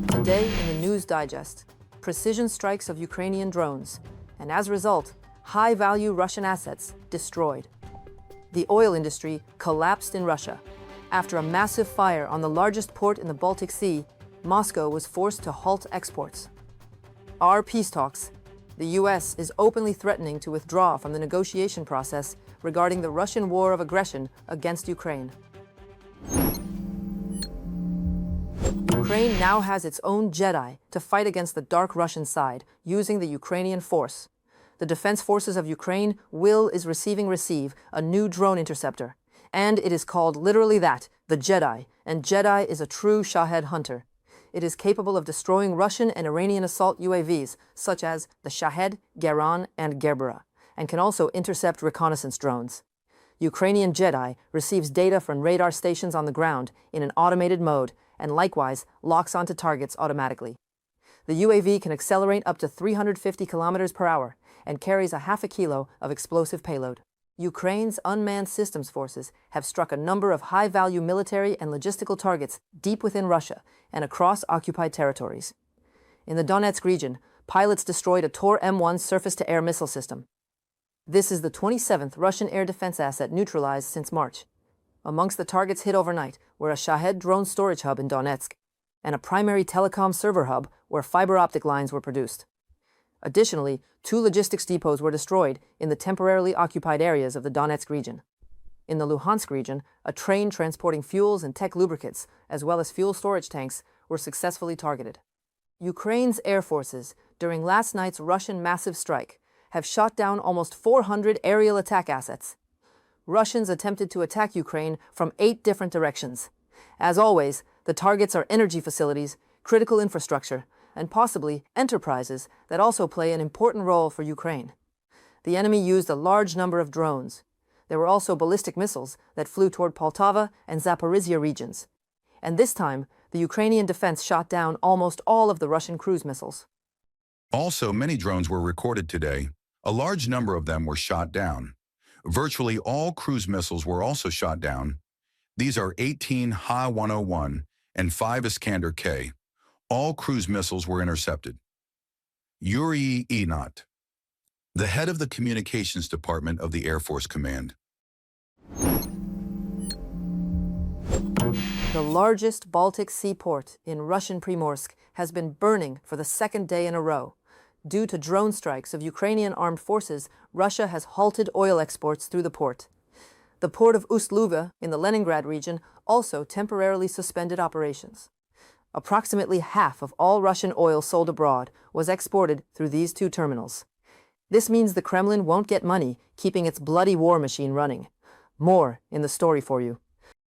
Today in the News Digest, precision strikes of Ukrainian drones, and as a result, high-value Russian assets destroyed. The oil industry collapsed in Russia. After a massive fire on the largest port in the Baltic Sea, Moscow was forced to halt exports. Our peace talks. The US is openly threatening to withdraw from the negotiation process regarding the Russian war of aggression against Ukraine. Ukraine now has its own JEDI to fight against the dark Russian side using the Ukrainian force. The Defense Forces of Ukraine is receiving a new drone interceptor. And it is called literally that, the JEDI, and JEDI is a true Shahed hunter. It is capable of destroying Russian and Iranian assault UAVs, such as the Shahed, Gerans, and Gerberas, and can also intercept reconnaissance drones. Ukrainian JEDI receives data from radar stations on the ground in an automated mode, and likewise locks onto targets automatically. The UAV can accelerate up to 350 kilometers per hour and carries a half a kilo of explosive payload. Ukraine's unmanned systems forces have struck a number of high-value military and logistical targets deep within Russia and across occupied territories. In the Donetsk region, pilots destroyed a Tor M1 surface-to-air missile system. This is the 27th Russian air defense asset neutralized since March. Amongst the targets hit overnight were a Shahed drone storage hub in Donetsk and a primary telecom server hub where fiber optic lines were produced. Additionally, 2 logistics depots were destroyed in the temporarily occupied areas of the Donetsk region. In the Luhansk region, a train transporting fuels and tech lubricants, as well as fuel storage tanks, were successfully targeted. Ukraine's air forces, during last night's Russian massive strike, have shot down almost 400 aerial attack assets. Russians attempted to attack Ukraine from 8 different directions. As always, the targets are energy facilities, critical infrastructure, and possibly enterprises that also play an important role for Ukraine. The enemy used a large number of drones. There were also ballistic missiles that flew toward Poltava and Zaporizhia regions. And this time, the Ukrainian defense shot down almost all of the Russian cruise missiles. Also, many drones were recorded today. A large number of them were shot down. Virtually all cruise missiles were also shot down. These are 18 Ha-101 and 5 Iskander-K. All cruise missiles were intercepted. Yuri Enot, the head of the communications department of the Air Force Command. The largest Baltic Sea port in Russian Primorsk has been burning for the 2nd day in a row. Due to drone strikes of Ukrainian armed forces, Russia has halted oil exports through the port. The port of Ust-Luga in the Leningrad region also temporarily suspended operations. Approximately half of all Russian oil sold abroad was exported through these 2 terminals. This means the Kremlin won't get money keeping its bloody war machine running. More in the story for you.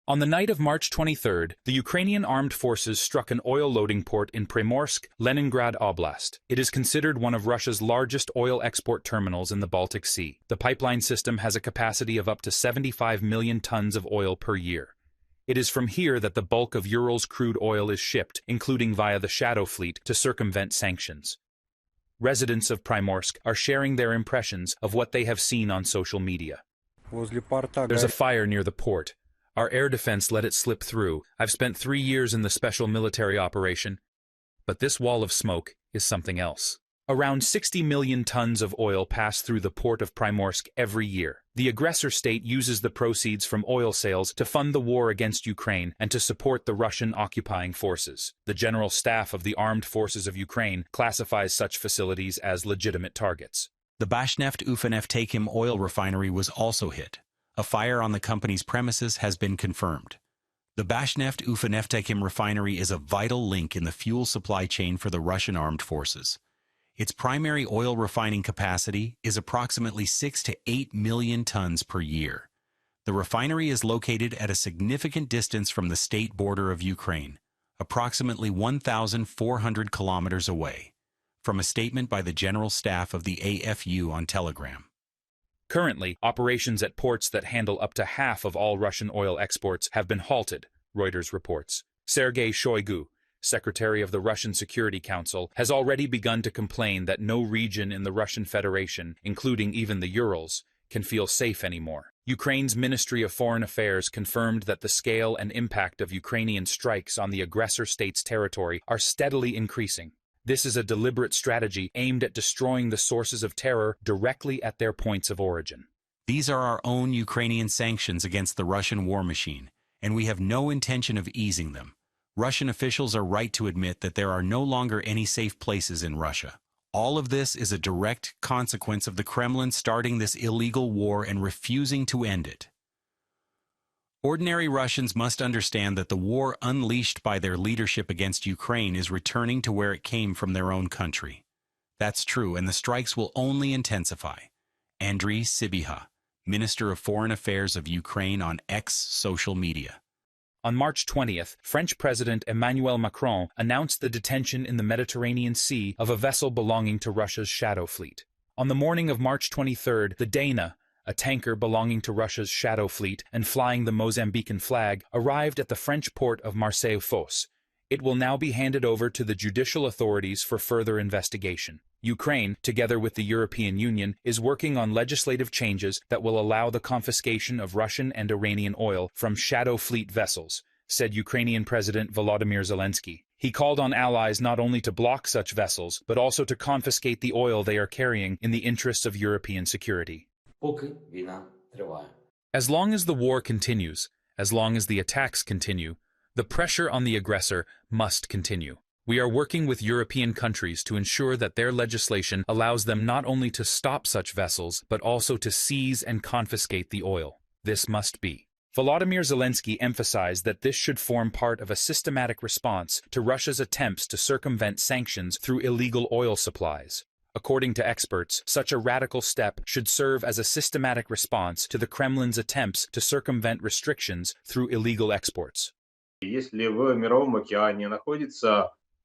On the night of March 23rd, the Ukrainian armed forces struck an oil loading port in Primorsk, Leningrad Oblast. It is considered one of Russia's largest oil export terminals in the Baltic Sea. The pipeline system has a capacity of up to 75 million tons of oil per year. It is from here that the bulk of Urals crude oil is shipped, including via the Shadow Fleet, to circumvent sanctions. Residents of Primorsk are sharing their impressions of what they have seen on social media. There's a fire near the port. Our air defense let it slip through. I've spent 3 years in the special military operation. But this wall of smoke is something else. Around 60 million tons of oil pass through the port of Primorsk every year. The aggressor state uses the proceeds from oil sales to fund the war against Ukraine and to support the Russian occupying forces. The General Staff of the Armed Forces of Ukraine classifies such facilities as legitimate targets. The Bashneft-Ufaneftekhim oil refinery was also hit. A fire on the company's premises has been confirmed. The Bashneft-Ufaneftekhim refinery is a vital link in the fuel supply chain for the Russian armed forces. Its primary oil refining capacity is approximately 6 to 8 million tons per year. The refinery is located at a significant distance from the state border of Ukraine, approximately 1,400 kilometers away, from a statement by the General Staff of the AFU on Telegram. Currently, operations at ports that handle up to half of all Russian oil exports have been halted, Reuters reports. Sergei Shoigu, Secretary of the Russian Security Council, has already begun to complain that no region in the Russian Federation, including even the Urals, can feel safe anymore. Ukraine's Ministry of Foreign Affairs confirmed that the scale and impact of Ukrainian strikes on the aggressor state's territory are steadily increasing. This is a deliberate strategy aimed at destroying the sources of terror directly at their points of origin. These are our own Ukrainian sanctions against the Russian war machine, and we have no intention of easing them. Russian officials are right to admit that there are no longer any safe places in Russia. All of this is a direct consequence of the Kremlin starting this illegal war and refusing to end it. Ordinary Russians must understand that the war unleashed by their leadership against Ukraine is returning to where it came from their own country. That's true, and the strikes will only intensify. Andriy Sybiha, Minister of Foreign Affairs of Ukraine, on X social media. On March 20th, French President Emmanuel Macron announced the detention in the Mediterranean Sea of a vessel belonging to Russia's Shadow Fleet. On the morning of March 23rd, the Dana, a tanker belonging to Russia's Shadow Fleet and flying the Mozambican flag, arrived at the French port of Marseille-Fos. It will now be handed over to the judicial authorities for further investigation. Ukraine, together with the European Union, is working on legislative changes that will allow the confiscation of Russian and Iranian oil from Shadow Fleet vessels, said Ukrainian President Volodymyr Zelensky. He called on allies not only to block such vessels, but also to confiscate the oil they are carrying in the interests of European security. As long as the war continues, as long as the attacks continue, the pressure on the aggressor must continue. We are working with European countries to ensure that their legislation allows them not only to stop such vessels, but also to seize and confiscate the oil. This must be. Volodymyr Zelensky emphasized that this should form part of a systematic response to Russia's attempts to circumvent sanctions through illegal oil supplies. According to experts, such a radical step should serve as a systematic response to the Kremlin's attempts to circumvent restrictions through illegal exports.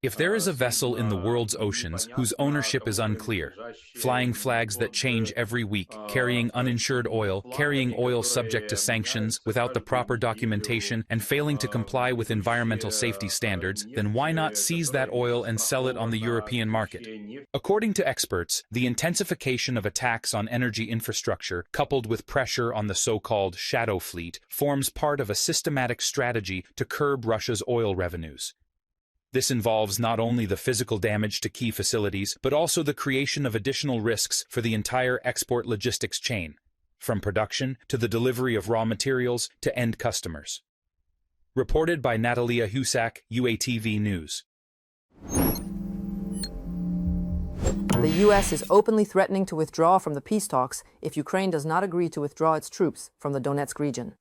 If there is a vessel in the world's oceans whose ownership is unclear, flying flags that change every week, carrying uninsured oil, carrying oil subject to sanctions without the proper documentation, and failing to comply with environmental safety standards, then why not seize that oil and sell it on the European market? According to experts, the intensification of attacks on energy infrastructure, coupled with pressure on the so-called shadow fleet, forms part of a systematic strategy to curb Russia's oil revenues. This involves not only the physical damage to key facilities, but also the creation of additional risks for the entire export logistics chain, from production to the delivery of raw materials to end customers. Reported by Natalia Husak, UATV News. The U.S. is openly threatening to withdraw from the peace talks if Ukraine does not agree to withdraw its troops from the Donetsk region.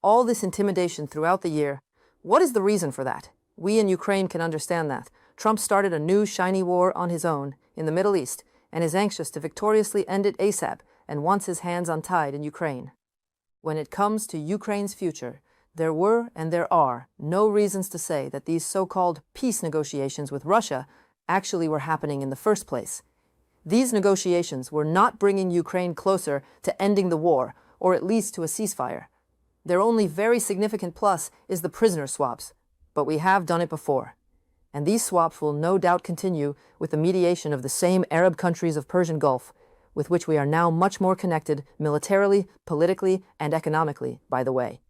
All this intimidation throughout the year, what is the reason for that? We in Ukraine can understand that. Trump started a new shiny war on his own in the Middle East and is anxious to victoriously end it ASAP and wants his hands untied in Ukraine. When it comes to Ukraine's future, there were and there are no reasons to say that these so-called peace negotiations with Russia actually were happening in the first place. These negotiations were not bringing Ukraine closer to ending the war, or at least to a ceasefire. Their only very significant plus is the prisoner swaps. But we have done it before. And these swaps will no doubt continue with the mediation of the same Arab countries of Persian Gulf, with which we are now much more connected militarily, politically, and economically, by the way.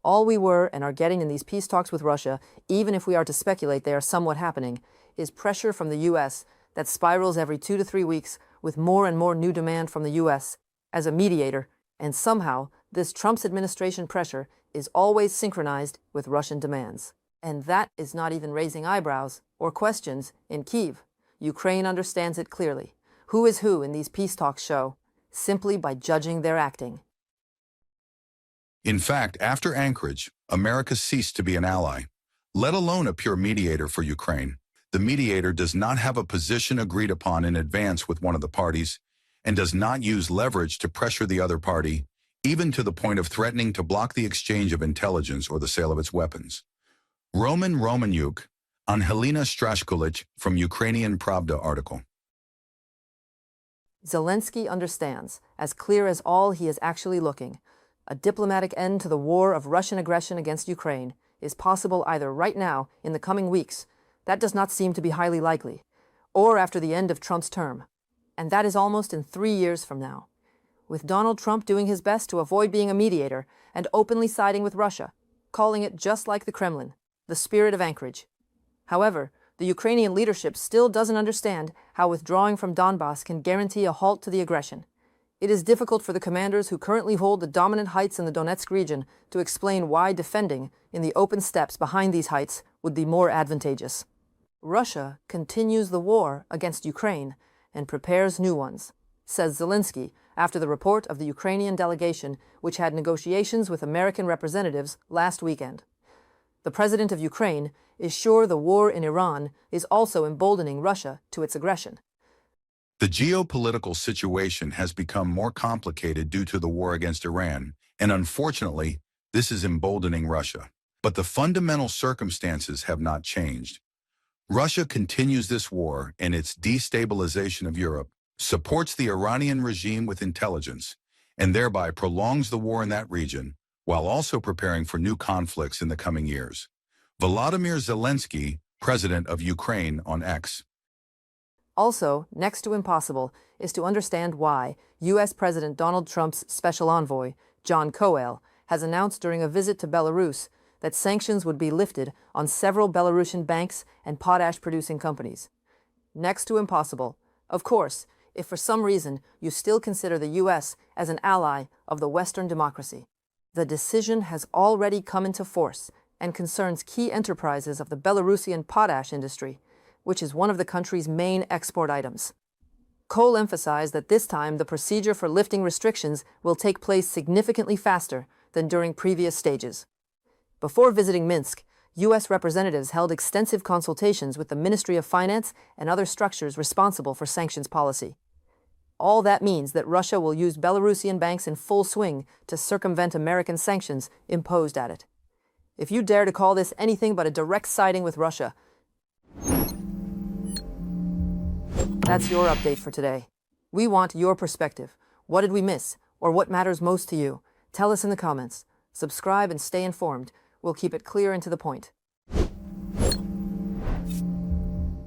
All we were and are getting in these peace talks with Russia, even if we are to speculate they are somewhat happening, is pressure from the U.S. that spirals every 2 to 3 weeks with more and more new demand from the U.S. as a mediator, and somehow this Trump's administration pressure is always synchronized with Russian demands. And that is not even raising eyebrows or questions in Kyiv. Ukraine understands it clearly. Who is who in these peace talks show, simply by judging their acting. In fact, after Anchorage, America ceased to be an ally, let alone a pure mediator for Ukraine. The mediator does not have a position agreed upon in advance with one of the parties and does not use leverage to pressure the other party, even to the point of threatening to block the exchange of intelligence or the sale of its weapons. Roman Romaniuk on Helena Strashkulich from Ukrainian Pravda article. Zelensky understands, as clear as all he is actually looking, a diplomatic end to the war of Russian aggression against Ukraine is possible either right now, in the coming weeks, that does not seem to be highly likely, or after the end of Trump's term, and that is almost in 3 years from now. with Donald Trump doing his best to avoid being a mediator and openly siding with Russia, calling it just like the Kremlin, the spirit of Anchorage. However, the Ukrainian leadership still doesn't understand how withdrawing from Donbass can guarantee a halt to the aggression. It is difficult for the commanders who currently hold the dominant heights in the Donetsk region to explain why defending in the open steppes behind these heights would be more advantageous. Russia continues the war against Ukraine and prepares new ones, says Zelensky after the report of the Ukrainian delegation which had negotiations with American representatives last weekend. The president of Ukraine is sure the war in Iran is also emboldening Russia to its aggression. The geopolitical situation has become more complicated due to the war against Iran, and unfortunately, this is emboldening Russia. But the fundamental circumstances have not changed. Russia continues this war, and its destabilization of Europe supports the Iranian regime with intelligence, and thereby prolongs the war in that region, while also preparing for new conflicts in the coming years. Volodymyr Zelensky, president of Ukraine, on X. Also, next to impossible is to understand why U.S. President Donald Trump's special envoy, John Coel, has announced during a visit to Belarus that sanctions would be lifted on several Belarusian banks and potash-producing companies. Next to impossible, of course, if for some reason you still consider the U.S. as an ally of the Western democracy. The decision has already come into force and concerns key enterprises of the Belarusian potash industry, which is one of the country's main export items. Cole emphasized that this time the procedure for lifting restrictions will take place significantly faster than during previous stages. Before visiting Minsk, U.S. representatives held extensive consultations with the Ministry of Finance and other structures responsible for sanctions policy. All that means that Russia will use Belarusian banks in full swing to circumvent American sanctions imposed at it. If you dare to call this anything but a direct siding with Russia, that's your update for today. We want your perspective. What did we miss? Or what matters most to you? Tell us in the comments. Subscribe and stay informed. We'll keep it clear and to the point.